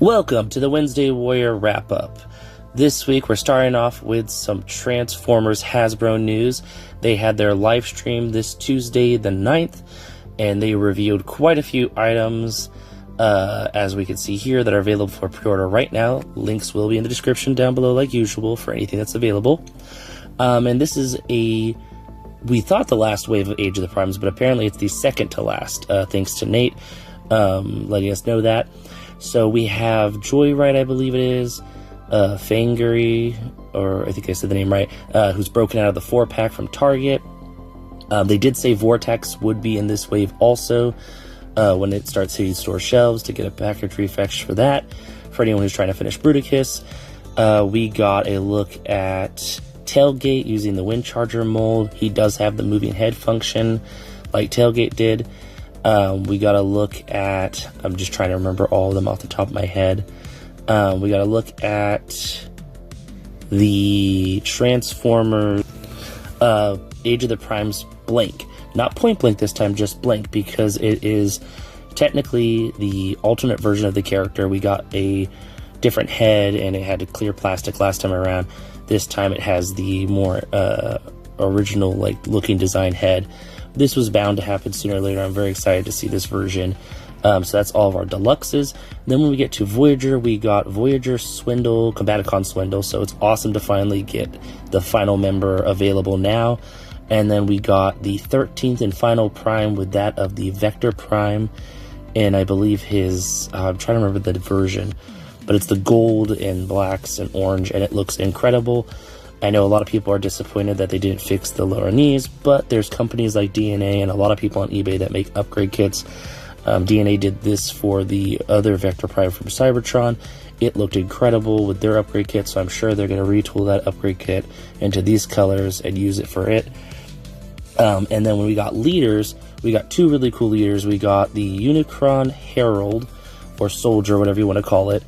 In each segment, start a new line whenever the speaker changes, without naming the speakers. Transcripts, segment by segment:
Welcome to the Wednesday Warrior Wrap-Up. This week we're starting off with some Transformers Hasbro news. They had their live stream this Tuesday the 9th, and they revealed quite a few items, as we can see here, that are available for pre-order right now. Links will be in the description down below like usual for anything that's available. And this is we thought the last wave of Age of the Primes, but apparently it's the second to last, thanks to Nate letting us know that. So we have Joyride, I believe it is, Fangry, or I think I said the name right, who's broken out of the 4-pack from Target. They did say Vortex would be in this wave also when it starts hitting store shelves, to get a package refresh for that, for anyone who's trying to finish Bruticus. We got a look at Tailgate using the Wind Charger mold. He does have the moving head function like Tailgate did. We got a look at, I'm just trying to remember all of them off the top of my head. We got a look at the Transformers Age of the Primes blank. Not point blank this time, just blank, because it is technically the alternate version of the character. We got a different head, and it had a clear plastic last time around. This time it has the more original looking design head. This was bound to happen sooner or later. I'm very excited to see this version. So that's all of our deluxes. Then when we get to Voyager, we got Voyager Swindle, Combaticon Swindle. So it's awesome to finally get the final member available now. And then we got the 13th and final Prime with that of the Vector Prime. And I believe his, I'm trying to remember the version, but it's the gold and blacks and orange, and it looks incredible. I know a lot of people are disappointed that they didn't fix the lower knees, but there's companies like DNA and a lot of people on eBay that make upgrade kits. DNA did this for the other Vector Prime from Cybertron. It looked incredible with their upgrade kit, so I'm sure they're going to retool that upgrade kit into these colors and use it for it. And then when we got leaders, we got two really cool leaders. We got the Unicron Herald, or Soldier, whatever you want to call it.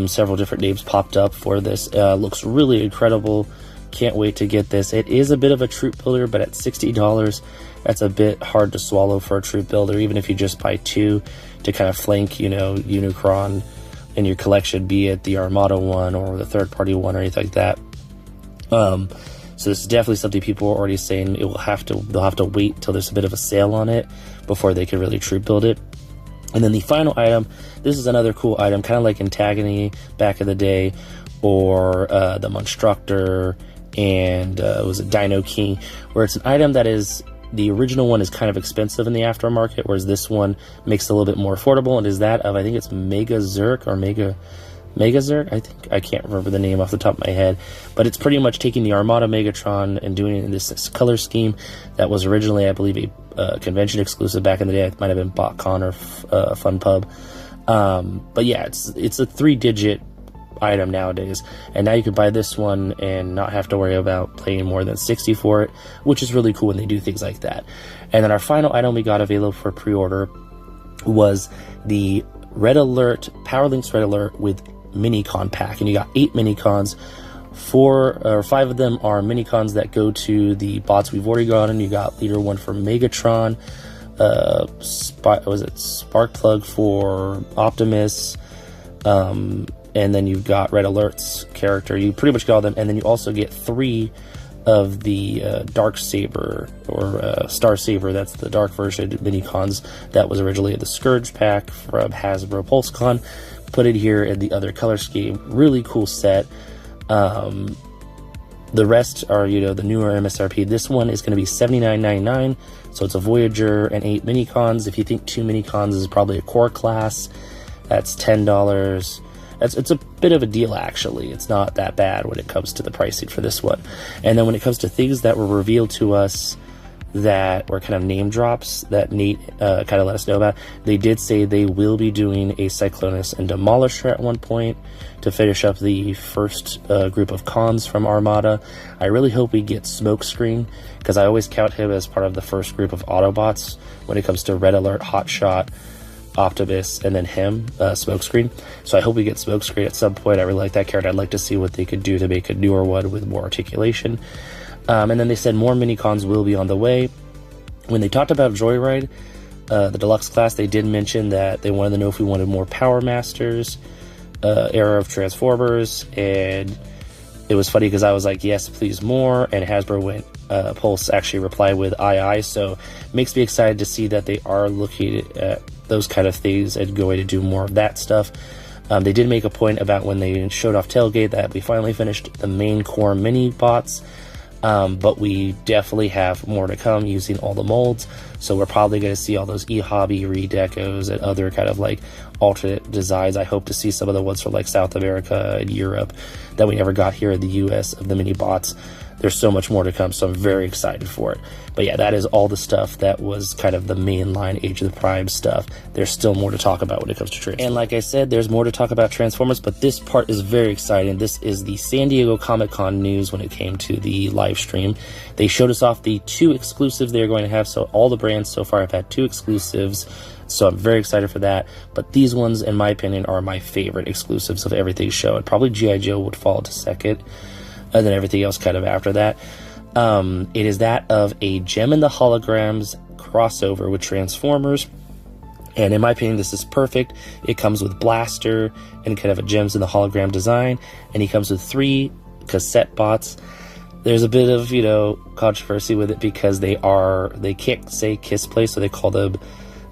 Several different names popped up for this. Looks really incredible. Can't wait to get this. It is a bit of a troop builder, but at $60, that's a bit hard to swallow for a troop builder, even if you just buy two to kind of flank, Unicron in your collection, be it the Armada one or the third-party one or anything like that. So this is definitely something people are already saying they'll have to wait till there's a bit of a sale on it before they can really troop build it. And then the final item, this is another cool item, kind of like Antagony back in the day, or the Monstructor, and was it Dino King, where it's an item that is, the original one is kind of expensive in the aftermarket, whereas this one makes it a little bit more affordable, and is that of, I think it's Megazarak, or Megazarak, I can't remember the name off the top of my head, but it's pretty much taking the Armada Megatron and doing it in this color scheme that was originally, I believe, a convention exclusive back in the day. It might have been BotCon or Fun Pub. But yeah, it's a 3-digit item nowadays, and now you can buy this one and not have to worry about paying more than $60 for it, which is really cool when they do things like that. And then our final item we got available for pre-order was the Red Alert, Powerlinx Red Alert with Minicon pack, and you got 8 Minicons. 4 or 5 of them are Minicons that go to the bots we've already gotten. You got Leader 1 for Megatron, Sparkplug for Optimus, and then you've got Red Alert's character. You pretty much got all them, and then you also get 3 of the Dark Saber, or Star Saber, that's the dark version Minicons that was originally in the Scourge pack from Hasbro PulseCon. Put it here in the other color scheme. Really cool set. The rest are, the newer MSRP. This one is going to be $79.99, so it's a Voyager and 8 Minicons. If you think 2 Minicons is probably a core class, that's $10. It's a bit of a deal, actually. It's not that bad when it comes to the pricing for this one. And then when it comes to things that were revealed to us that were kind of name drops that Nate kind of let us know about, they did say they will be doing a Cyclonus and Demolisher at one point to finish up the first group of cons from Armada. I really hope we get Smokescreen, because I always count him as part of the first group of Autobots when it comes to Red Alert, Hotshot, Optimus, and then him, Smokescreen. So I hope we get Smokescreen at some point. I really like that character. I'd like to see what they could do to make a newer one with more articulation. And then they said more Minicons will be on the way. When they talked about Joyride, the Deluxe class, they did mention that they wanted to know if we wanted more Power Masters. era of Transformers, and it was funny because I was like, yes, please more, and Hasbro went, Pulse actually replied with aye, so it makes me excited to see that they are looking at those kind of things and going to do more of that stuff. They did make a point about when they showed off Tailgate that we finally finished the main core mini bots, but we definitely have more to come using all the molds, so we're probably going to see all those e-hobby redecos and other kind of like alternate designs. I hope to see some of the ones from like South America and Europe that we never got here in the US of the mini bots. There's so much more to come, so I'm very excited for it. But yeah, that is all the stuff that was kind of the mainline Age of the Prime stuff. There's still more to talk about when it comes to Transformers. And like I said, there's more to talk about Transformers, but this part is very exciting. This is the San Diego Comic-Con news when it came to the live stream. They showed us off the 2 exclusives they're going to have, so all the brands so far have had 2 exclusives, so I'm very excited for that. But these ones, in my opinion, are my favorite exclusives of everything shown. Probably G.I. Joe would fall to second, and then everything else kind of after that. It is that of a Gem and the Holograms crossover with Transformers, and in my opinion, this is perfect. It comes with Blaster and kind of a Gems and the Hologram design, and he comes with 3 cassette bots. There's a bit of, controversy with it because they can't say Kiss Play, so they call them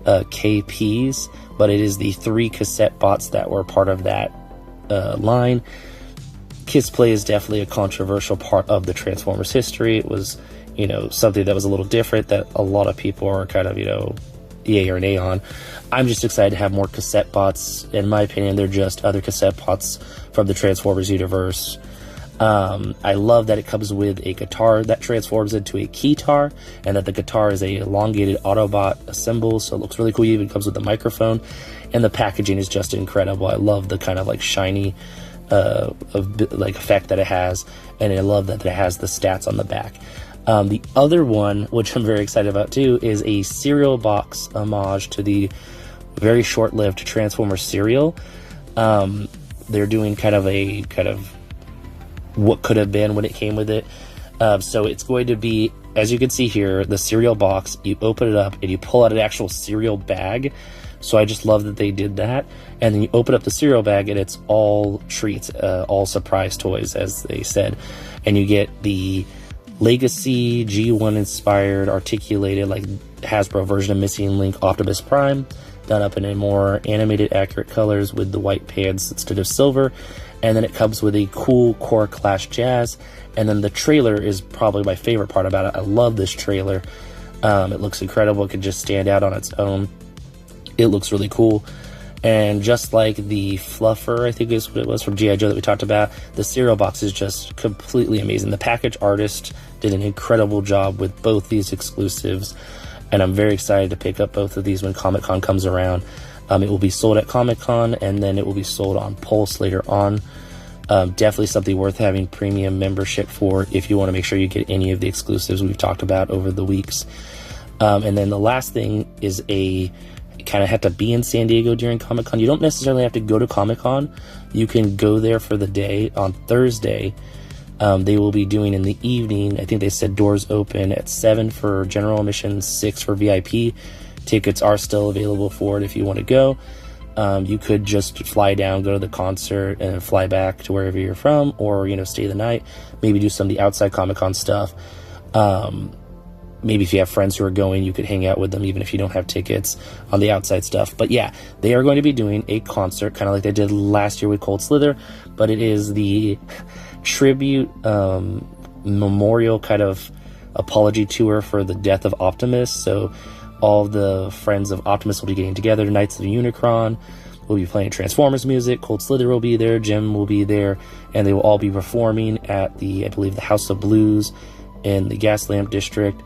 KPs, but it is the 3 cassette bots that were part of that line. Kiss Play is definitely a controversial part of the Transformers history. It was, something that was a little different that a lot of people are kind of, yay or nay on. I'm just excited to have more cassette bots. In my opinion, they're just other cassette bots from the Transformers universe. I love that it comes with a guitar that transforms into a keytar, and that the guitar is a elongated Autobot symbol, so it looks really cool. It even comes with a microphone, and the packaging is just incredible. I love the kind of like shiny effect that it has, and I love that it has the stats on the back. The other one, which I'm very excited about too, is a cereal box homage to the very short-lived Transformers cereal. They're doing kind of what could have been when it came with it. So it's going to be, as you can see here, the cereal box. You open it up and you pull out an actual cereal bag. So I just love that they did that. And then you open up the cereal bag and it's all treats, all surprise toys, as they said. And you get the Legacy G1 inspired articulated like Hasbro version of Missing Link Optimus Prime, done up in a more animated accurate colors with the white pants instead of silver. And then it comes with a cool Core Clash Jazz. And then the trailer is probably my favorite part about it. I love this trailer. It looks incredible. It could just stand out on its own. It looks really cool. And just like the Fluffer, I think is what it was, from G.I. Joe that we talked about, the cereal box is just completely amazing. The package artist did an incredible job with both these exclusives, and I'm very excited to pick up both of these when Comic-Con comes around. It will be sold at Comic-Con, and then it will be sold on Pulse later on. Definitely something worth having premium membership for if you want to make sure you get any of the exclusives we've talked about over the weeks. And then the last thing is kind of have to be in San Diego during Comic-Con. You don't necessarily have to go to Comic-Con. You can go there for the day. On Thursday, they will be doing in the evening. I think they said doors open at 7 for general admission, 6 for VIP. Tickets are still available for it if you want to go. You could just fly down, go to the concert, and then fly back to wherever you're from, or, stay the night. Maybe do some of the outside Comic-Con stuff. Maybe if you have friends who are going, you could hang out with them even if you don't have tickets on the outside stuff. But yeah, they are going to be doing a concert, kind of like they did last year with Cold Slither, but it is the tribute memorial kind of apology tour for the death of Optimus. So all the friends of Optimus will be getting together. Knights of the Unicron will be playing Transformers music. Cold Slither will be there. Jim will be there. And they will all be performing at I believe, the House of Blues in the Gaslamp District,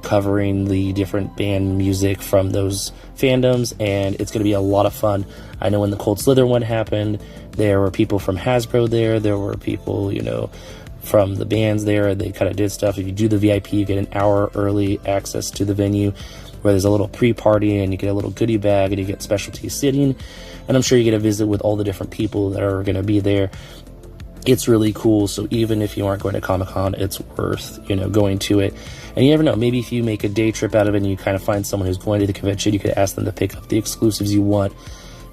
covering the different band music from those fandoms. And it's going to be a lot of fun. I know when the Cold Slither one happened, there were people from Hasbro there. There were people, from the bands there. They kind of did stuff. If you do the VIP, you get an hour early access to the venue where there's a little pre-party, and you get a little goodie bag, and you get specialty seating, and I'm sure you get a visit with all the different people that are going to be there. It's really cool. So even if you aren't going to Comic-Con, it's worth going to it. And you never know, maybe if you make a day trip out of it and you kind of find someone who's going to the convention, you could ask them to pick up the exclusives you want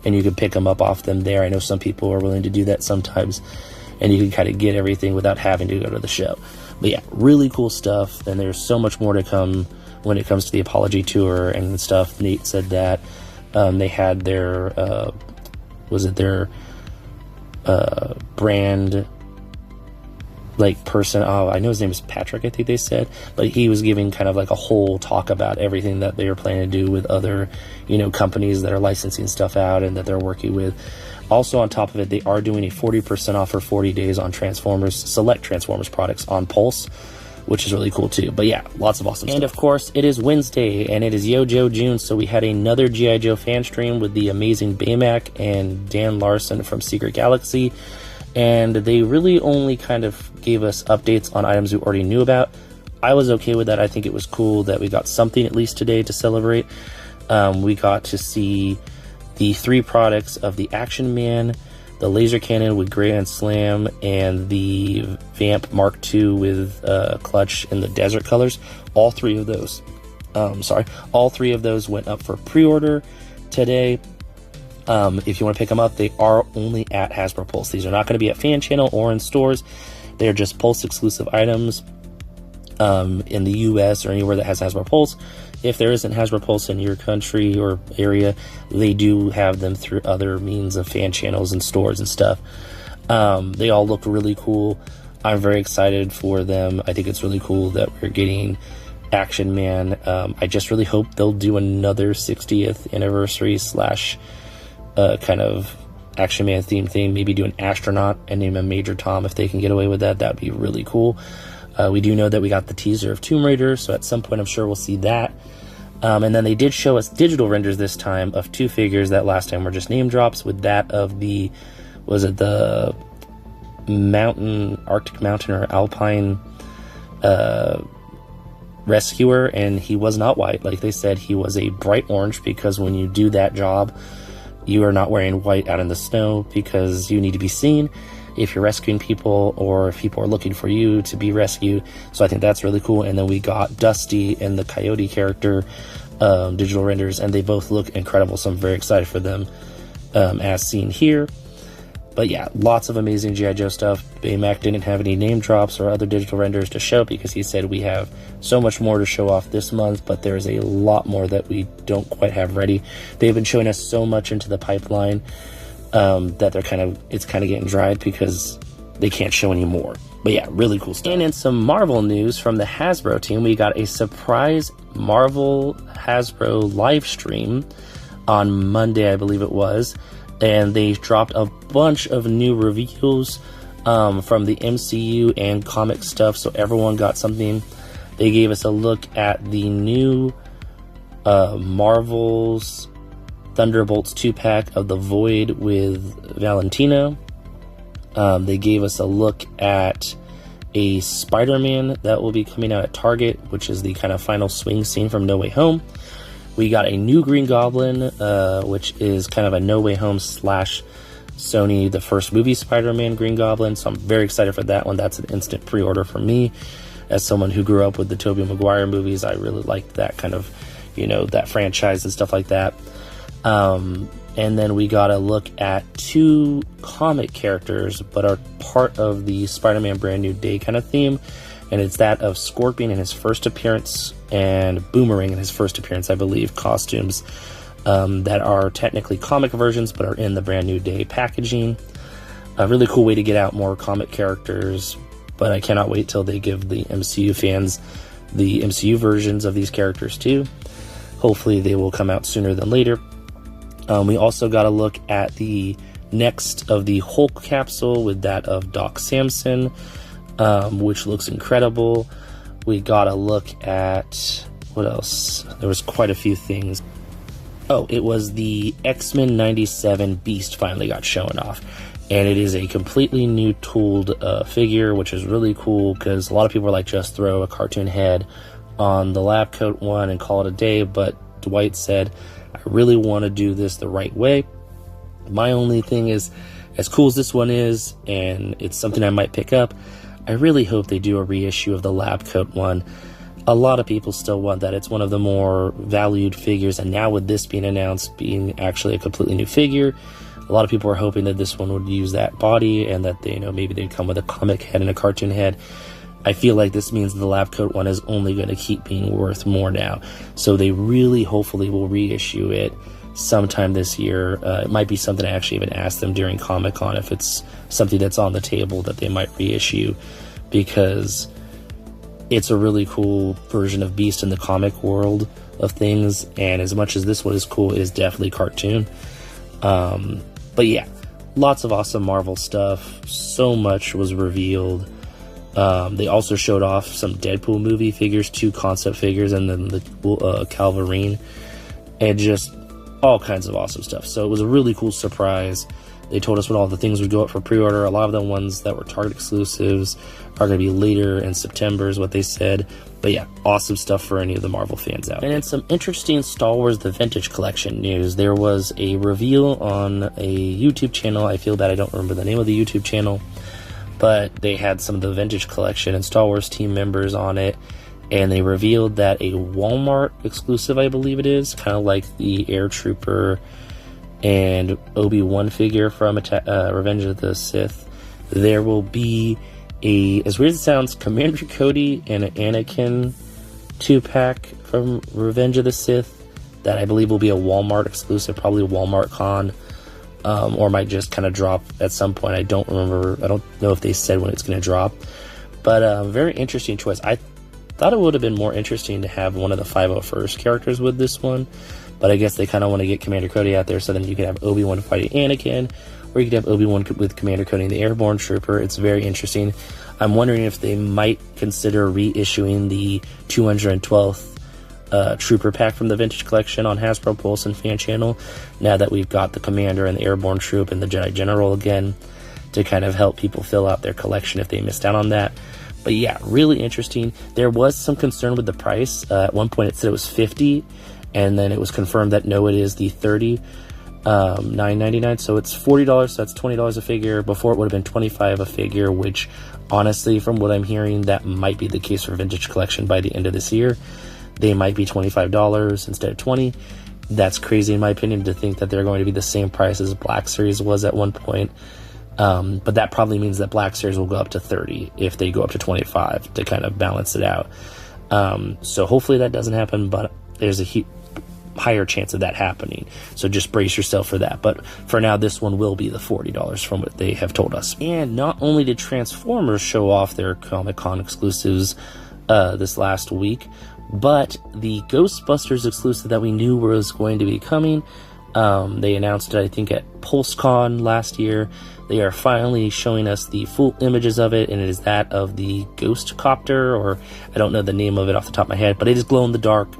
and you can pick them up off them there. I know some people are willing to do that sometimes, and you can kind of get everything without having to go to the show. But yeah, really cool stuff, and there's so much more to come when it comes to the Apology Tour and stuff. Nate said that they had their brand like person, I know his name is Patrick, I think they said, but he was giving kind of like a whole talk about everything that they are planning to do with other, companies that are licensing stuff out and that they're working with. Also, on top of it, they are doing a 40% off for 40 days on select Transformers products on Pulse, which is really cool too. But yeah, lots of awesome stuff. And of course, it is Wednesday, and it is Yojo June, so we had another G.I. Joe fan stream with the amazing Baymac and Dan Larson from Secret Galaxy, and they really only kind of gave us updates on items we already knew about. I was okay with that. I think it was cool that we got something at least today to celebrate. We got to see the 3 products of the Action Man, the laser cannon with Grand Slam, and the VAMP Mark II with clutch in the desert colors. All three of those went up for pre-order today. If you want to pick them up, they are only at Hasbro Pulse. These are not going to be at Fan Channel or in stores. They are just Pulse exclusive items in the US or anywhere that has Hasbro Pulse. If there isn't Hasbro Pulse in your country or area, they do have them through other means of fan channels and stores and stuff. They all look really cool. I'm very excited for them. I think it's really cool that we're getting Action Man. I just really hope they'll do another 60th anniversary / kind of Action Man theme thing. Maybe do an astronaut and name him Major Tom if they can get away with that. That'd be really cool. We do know that we got the teaser of Tomb Raider, so at some point I'm sure we'll see that. And then they did show us digital renders this time of 2 figures that last time were just name drops, with that of the Arctic Mountain or Alpine Rescuer, and he was not white. Like they said, he was a bright orange, because when you do that job, you are not wearing white out in the snow because you need to be seen if you're rescuing people or if people are looking for you to be rescued. So I think that's really cool. And then we got Dusty and the Coyote character digital renders, and they both look incredible, so I'm very excited for them as seen here. But yeah, lots of amazing G.I. Joe stuff. Baymac didn't have any name drops or other digital renders to show because he said we have so much more to show off this month, but there's a lot more that we don't quite have ready. They've been showing us so much into the pipeline that it's kind of getting dried because they can't show any more. But yeah, really cool stuff. And in some Marvel news from the Hasbro team, we got a surprise Marvel Hasbro live stream on Monday, I believe it was. And they dropped a bunch of new reveals from the MCU and comic stuff, so everyone got something. They gave us a look at the new Marvel's Thunderbolts 2-pack of the Void with Valentino. They gave us a look at a Spider-Man that will be coming out at Target, which is the kind of final swing scene from No Way Home. We got a new Green Goblin, which is kind of a No Way Home / Sony, the first movie Spider-Man Green Goblin, so I'm very excited for that one. That's an instant pre-order for me. As someone who grew up with the Tobey Maguire movies, I really liked that kind of, that franchise and stuff like that. And then we got a look at 2 comic characters, but are part of the Spider-Man Brand New Day kind of theme. And it's that of Scorpion in his first appearance and Boomerang in his first appearance, I believe, costumes that are technically comic versions but are in the Brand New Day packaging. A really cool way to get out more comic characters, but I cannot wait till they give the MCU fans the MCU versions of these characters too. Hopefully they will come out sooner than later. We also got a look at the next of the Hulk capsule with that of Doc Samson, which looks incredible. We got a look at, what else? There was quite a few things. Oh, it was the X-Men 97 Beast finally got shown off. And it is a completely new tooled figure, which is really cool because a lot of people are like, just throw a cartoon head on the lab coat one and call it a day. But Dwight said, I really want to do this the right way. My only thing is, as cool as this one is, and it's something I might pick up, I really hope they do a reissue of the lab coat one. a lot of people still want that. It's one of the more valued figures, and now with this being announced, being actually a completely new figure, a lot of people were hoping that this one would use that body and that they, maybe they'd come with a comic head and a cartoon head. I feel like this means the lab coat one is only going to keep being worth more now. So they really, hopefully, will reissue it sometime this year. It might be something I actually even asked them during Comic-Con if it's something that's on the table that they might reissue, because it's a really cool version of Beast in the comic world of things, and as much as this one is cool, it is definitely cartoon. But yeah, lots of awesome Marvel stuff. So much was revealed. They also showed off some Deadpool movie figures, 2 concept figures, and then the Calvarine, and just all kinds of awesome stuff. So it was a really cool surprise. They told us when all the things would go up for pre-order. A lot of the ones that were Target exclusives are going to be later in September is what they said. But yeah, awesome stuff for any of the Marvel fans out there. And in some interesting Star Wars The Vintage Collection news, there was a reveal on a YouTube channel. I feel bad I don't remember the name of the YouTube channel, but they had some of the Vintage Collection and Star Wars team members on it, and they revealed that a Walmart exclusive, I believe it is, kind of like the Air Trooper and Obi-Wan figure from Revenge of the Sith, there will be a, as weird as it sounds, Commander Cody and an Anakin 2-pack from Revenge of the Sith that I believe will be a Walmart exclusive, probably Walmart Con, or might just kind of drop at some point. I don't remember. I don't know if they said when it's going to drop, but very interesting choice. I thought it would have been more interesting to have one of the 501st characters with this one, but I guess they kind of want to get Commander Cody out there so then you can have Obi-Wan fighting Anakin, or you could have Obi-Wan with Commander Cody and the Airborne Trooper. It's very interesting. I'm wondering if they might consider reissuing the 212th Trooper pack from the Vintage Collection on Hasbro Pulse and Fan Channel, now that we've got the Commander and the Airborne Troop and the Jedi General again, to kind of help people fill out their collection if they missed out on that. But yeah, really interesting. There was some concern with the price. At one point it said it was $50, and then it was confirmed that no, it is the $30, $9.99, so it's $40, so that's $20 a figure. Before it would have been $25 a figure, which honestly, from what I'm hearing, that might be the case for Vintage Collection by the end of this year. They might be $25 instead of $20. That's crazy in my opinion to think that they're going to be the same price as Black Series was at one point. But that probably means that Black Series will go up to $30 if they go up to $25 to kind of balance it out. So hopefully that doesn't happen, but there's a higher chance of that happening. So just brace yourself for that. But for now, this one will be the $40 from what they have told us. And not only did Transformers show off their Comic-Con exclusives this last week, but the Ghostbusters exclusive that we knew was going to be coming, they announced it, I think, at PulseCon last year. They are finally showing us the full images of it, and it is that of the Ghost Copter, or I don't know the name of it off the top of my head, but it is glow-in-the-dark,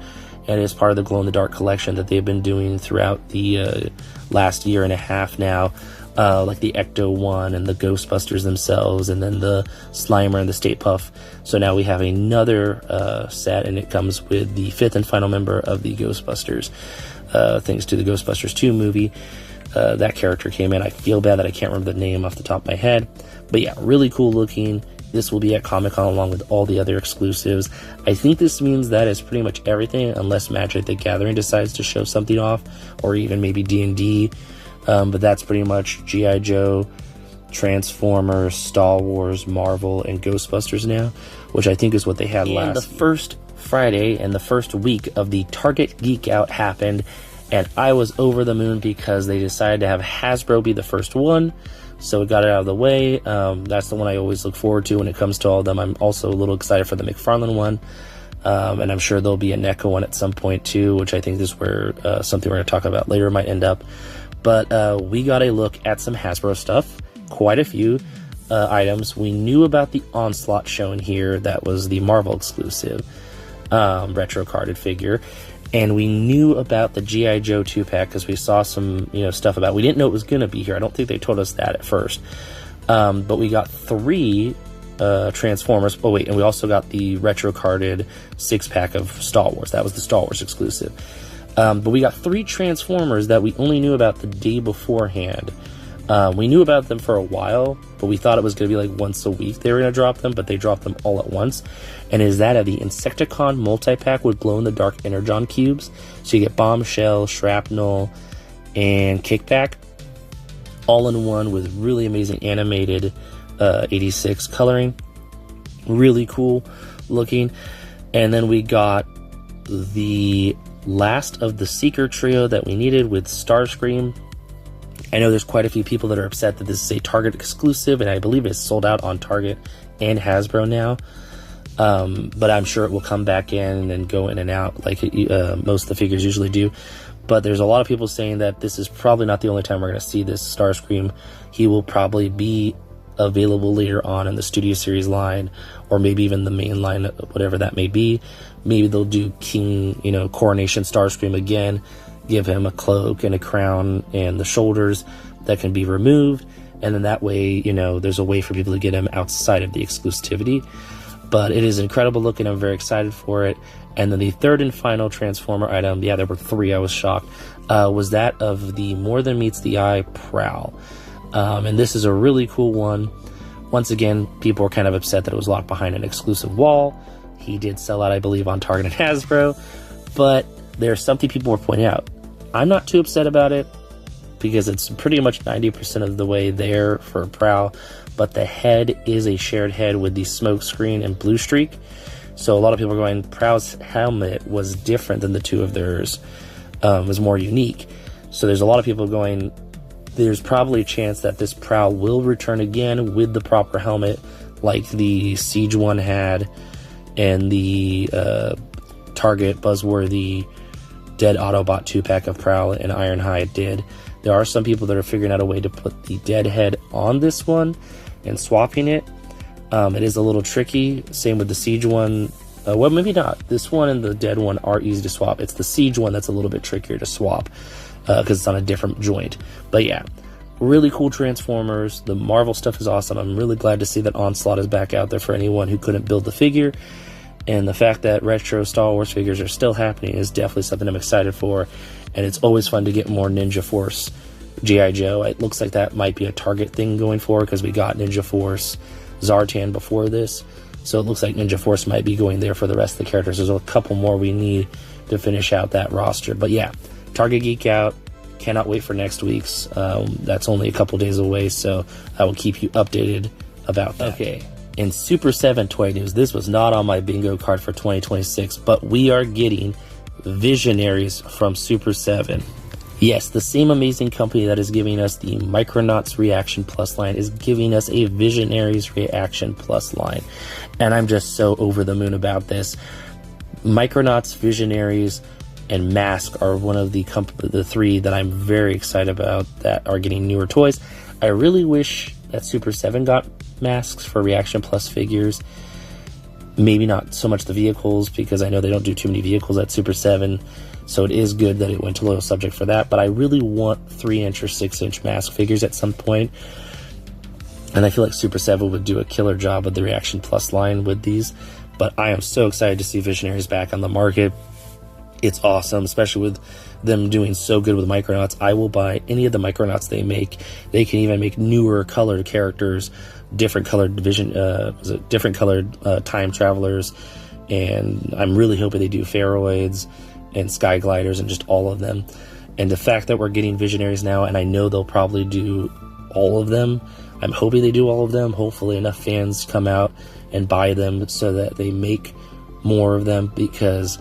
and it is part of the glow-in-the-dark collection that they've been doing throughout the last year and a half now, like the Ecto one and the Ghostbusters themselves, and then the Slimer and the Stay Puft. So now we have another set, and it comes with the 5th and final member of the Ghostbusters. Thanks to the Ghostbusters 2 movie, that character came in. I feel bad that I can't remember the name off the top of my head, but yeah, really cool looking. This will be at Comic-Con along with all the other exclusives. I think this means that is pretty much everything, unless Magic the Gathering decides to show something off, or even maybe D&D. But that's pretty much G.I. Joe, Transformers, Star Wars, Marvel, and Ghostbusters now, which I think is what they had last. And the first Friday and the first week of the Target Geek-Out happened, and I was over the moon because they decided to have Hasbro be the first one, so it got it out of the way. That's the one I always look forward to when it comes to all of them. I'm also a little excited for the McFarlane one, and I'm sure there'll be a NECA one at some point too, which I think is where something we're going to talk about later might end up. But we got a look at some Hasbro stuff, quite a few items. We knew about the Onslaught shown here, that was the Marvel exclusive retro carded figure, and we knew about the G.I. Joe 2-pack because we saw some stuff about it. We didn't know it was going to be here. I don't think they told us that at first. But we got 3 Transformers. Oh wait, and we also got the retro carded 6-pack of Star Wars. That was the Star Wars exclusive. But we got 3 Transformers that we only knew about the day beforehand. We knew about them for a while, but we thought it was going to be like once a week they were going to drop them, but they dropped them all at once. And is that of the Insecticon multi-pack with glow-in-the-dark Energon cubes. So you get Bombshell, Shrapnel, and Kickback, all in one with really amazing animated 86 coloring. Really cool looking. And then we got the last of the Seeker trio that we needed with Starscream. I know there's quite a few people that are upset that this is a Target exclusive, and I believe it's sold out on Target and Hasbro now. But I'm sure it will come back in and go in and out like most of the figures usually do. But there's a lot of people saying that this is probably not the only time we're going to see this Starscream. He will probably be available later on in the Studio Series line, or maybe even the main line, whatever that may be. Maybe they'll do King, Coronation Starscream again, give him a cloak and a crown and the shoulders that can be removed, and then that way, there's a way for people to get him outside of the exclusivity. But it is incredible looking. I'm very excited for it. And then the third and final Transformer item, there were 3, I was shocked, was that of the More Than Meets the Eye Prowl. And this is a really cool one. Once again, people were kind of upset that it was locked behind an exclusive wall. He did sell out, I believe, on Target and Hasbro, but there's something people were pointing out. I'm not too upset about it because it's pretty much 90% of the way there for Prowl, but the head is a shared head with the smoke screen and blue streak. So a lot of people are going, Prowl's helmet was different than the two of theirs, was more unique. So there's a lot of people going, there's probably a chance that this Prowl will return again with the proper helmet, like the Siege one had, and the Target Buzzworthy Dead Autobot 2-pack of Prowl and Ironhide did. There are some people that are figuring out a way to put the dead head on this one and swapping it. It is a little tricky. Same with the Siege one. Well, maybe not. This one and the dead one are easy to swap. It's the Siege one that's a little bit trickier to swap because it's on a different joint. But yeah, really cool Transformers. The Marvel stuff is awesome. I'm really glad to see that Onslaught is back out there for anyone who couldn't build the figure. And the fact that retro Star Wars figures are still happening is definitely something I'm excited for. And it's always fun to get more Ninja Force G.I. Joe. It looks like that might be a Target thing going forward because we got Ninja Force Zartan before this. So it looks like Ninja Force might be going there for the rest of the characters. There's a couple more we need to finish out that roster. But yeah, Target Geek-Out. Cannot wait for next week's. That's only a couple days away, so I will keep you updated about that. Okay. In Super 7 toy news, this was not on my bingo card for 2026, but we are getting Visionaries from Super 7. Yes, the same amazing company that is giving us the Micronauts Reaction Plus line is giving us a Visionaries Reaction Plus line. And I'm just so over the moon about this. Micronauts, Visionaries, and Mask are one of the 3 that I'm very excited about that are getting newer toys. I really wish that Super 7 got masks for Reaction Plus figures. Maybe not so much the vehicles, because I know they don't do too many vehicles at Super 7, so it is good that it went to Loyal Subject for that, but I really want 3-inch or 6-inch mask figures at some point, and I feel like Super 7 would do a killer job with the Reaction Plus line with these. But I am so excited to see Visionaries back on the market. It's awesome, especially with them doing so good with Micronauts. I will buy any of the Micronauts they make. They can even make newer colored characters, different colored different colored time travelers, and I'm really hoping they do Ferroids and Sky Gliders and just all of them. And the fact that we're getting Visionaries now, and I know they'll probably do all of them. I'm hoping they do all of them. Hopefully enough fans come out and buy them so that they make more of them, because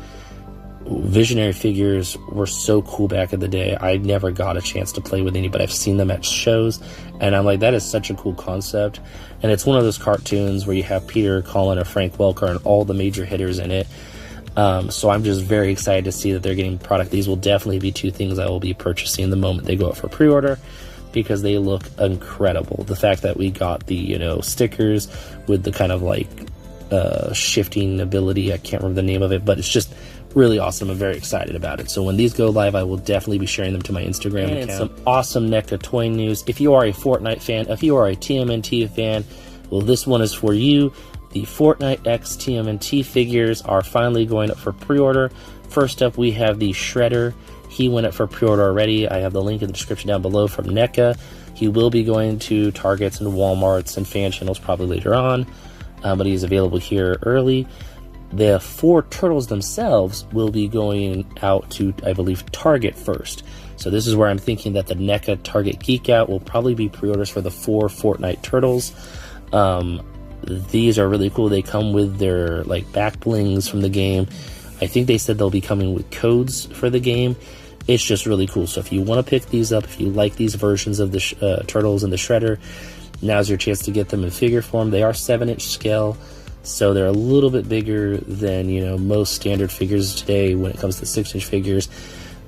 Visionary figures were so cool back in the day. I never got a chance to play with any, but I've seen them at shows, and I'm like, that is such a cool concept. And it's one of those cartoons where you have Peter, Colin, or Frank Welker and all the major hitters in it. So I'm just very excited to see that they're getting product. These will definitely be 2 things I will be purchasing the moment they go out for pre-order, because they look incredible. The fact that we got the, stickers with the kind of like shifting ability, I can't remember the name of it, but it's just really awesome. I'm very excited about it. So when these go live, I will definitely be sharing them to my Instagram account. And some awesome NECA toy news. If you are a Fortnite fan, if you are a TMNT fan, well, this one is for you. The Fortnite X TMNT figures are finally going up for pre-order. First up, we have the Shredder. He went up for pre-order already. I have the link in the description down below from NECA. He will be going to Targets and Walmarts and fan channels probably later on, but he's available here early. The 4 turtles themselves will be going out to, I believe, Target first. So this is where I'm thinking that the NECA Target Geek-Out will probably be pre-orders for the 4 Fortnite turtles. These are really cool. They come with their like back blings from the game. I think they said they'll be coming with codes for the game. It's just really cool. So if you want to pick these up, if you like these versions of the turtles and the Shredder, now's your chance to get them in figure form. They are 7-inch scale, so they're a little bit bigger than, you know, most standard figures today when it comes to 6-inch figures.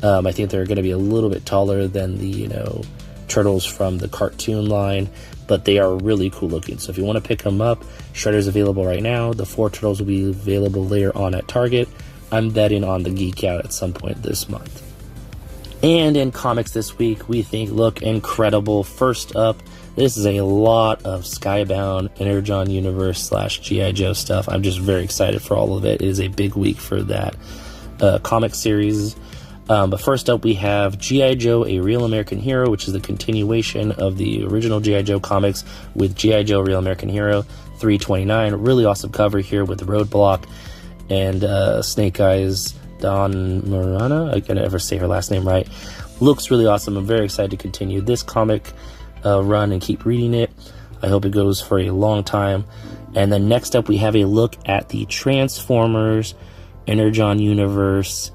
I think they're going to be a little bit taller than the, you know, turtles from the cartoon line, but they are really cool looking. So if you want to pick them up, Shredder's available right now. The 4 turtles will be available later on at Target. I'm betting on the Geek-Out at some point this month. And in comics this week, we think look incredible. First up, this is a lot of Skybound, Energon Universe / G.I. Joe stuff. I'm just very excited for all of it. It is a big week for that comic series. But first up, we have G.I. Joe, A Real American Hero, which is the continuation of the original G.I. Joe comics with G.I. Joe, Real American Hero, 329. Really awesome cover here with the Roadblock and Snake Eyes Don Morana. I can never say her last name right. Looks really awesome. I'm very excited to continue this comic run and keep reading it. I hope it goes for a long time. And then next up, we have a look at the Transformers Energon Universe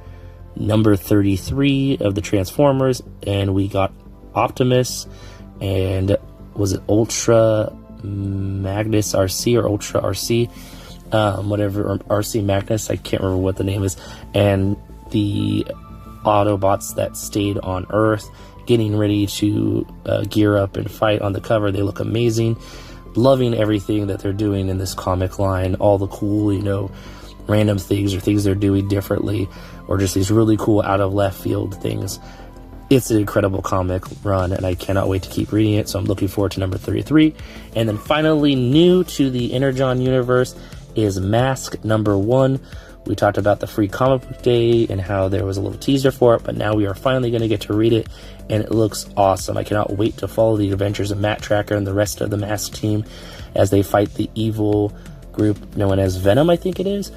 number 33 of the Transformers, and we got Optimus and was it Ultra Magnus RC or Ultra RC, whatever, or RC Magnus, I can't remember what the name is, and the Autobots that stayed on Earth getting ready to gear up and fight. On the cover, they look amazing. Loving everything that they're doing in this comic line, all the cool, you know, random things or things they're doing differently, or just these really cool out of left field things. It's an incredible comic run, and I cannot wait to keep reading it, so I'm looking forward to number 33. And then finally, new to the Energon universe is Mask number 1. We talked about the free comic book day and how there was a little teaser for it, but now we are finally going to get to read it, and it looks awesome. I cannot wait to follow the adventures of Matt Tracker and the rest of the Mask team as they fight the evil group known as Venom, I think it is.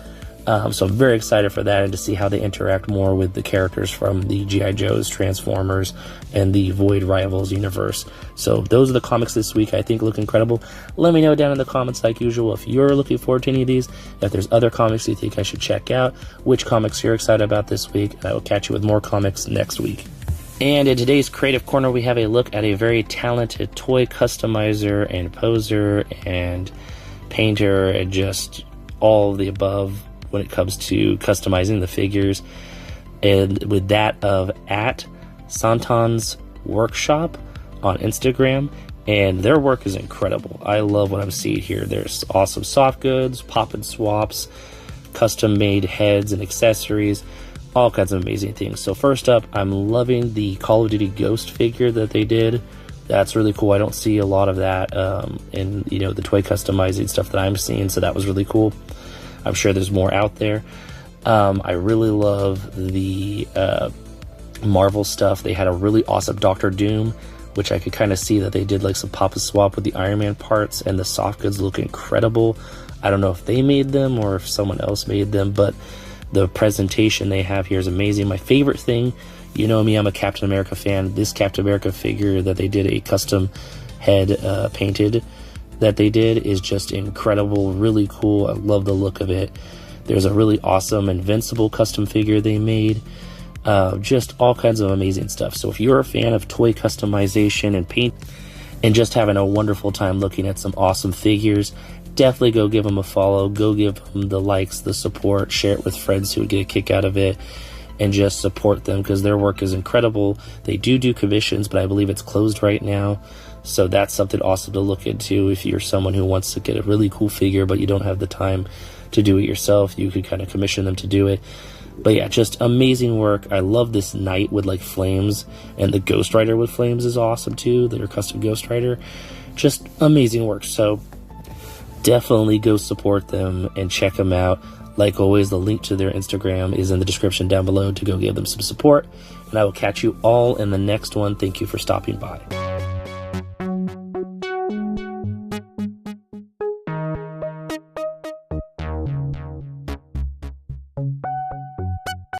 So I'm very excited for that and to see how they interact more with the characters from the G.I. Joe's, Transformers, and the Void Rivals universe. So those are the comics this week I think look incredible. Let me know down in the comments like usual if you're looking forward to any of these, if there's other comics you think I should check out, which comics you're excited about this week, and I will catch you with more comics next week. And in today's Creative Corner, we have a look at a very talented toy customizer and poser and painter and just all of the above when it comes to customizing the figures, and with that of at Santan's Workshop on Instagram, and their work is incredible. I love what I'm seeing here. There's awesome soft goods, pop and swaps, custom made heads and accessories, all kinds of amazing things. So first up, I'm loving the Call of Duty Ghost figure that they did. That's really cool. I don't see a lot of that in, you know, the toy customizing stuff that I'm seeing, so that was really cool. I'm sure there's more out there. I really love the Marvel stuff. They had a really awesome Doctor Doom, which I could kind of see that they did like some pop and swap with the Iron Man parts, and the soft goods look incredible. I don't know if they made them or if someone else made them, but the presentation they have here is amazing. My favorite thing, you know me, I'm a Captain America fan. This Captain America figure that they did a custom head painted that they did is just incredible, really cool. I love the look of it. There's a really awesome Invincible custom figure they made. Just all kinds of amazing stuff. So if you're a fan of toy customization and paint and just having a wonderful time looking at some awesome figures, definitely go give them a follow. Go give them the likes, the support, share it with friends who would get a kick out of it, and just support them because their work is incredible. They do commissions, but I believe it's closed right now. So that's something awesome to look into if you're someone who wants to get a really cool figure but you don't have the time to do it yourself. You could kind of commission them to do it. But yeah, just amazing work. I love this knight with like flames, and the Ghost Rider with flames is awesome too, their custom Ghost Rider. Just amazing work. So definitely go support them and check them out. Like always, the link to their Instagram is in the description down below to go give them some support. And I will catch you all in the next one. Thank you for stopping by.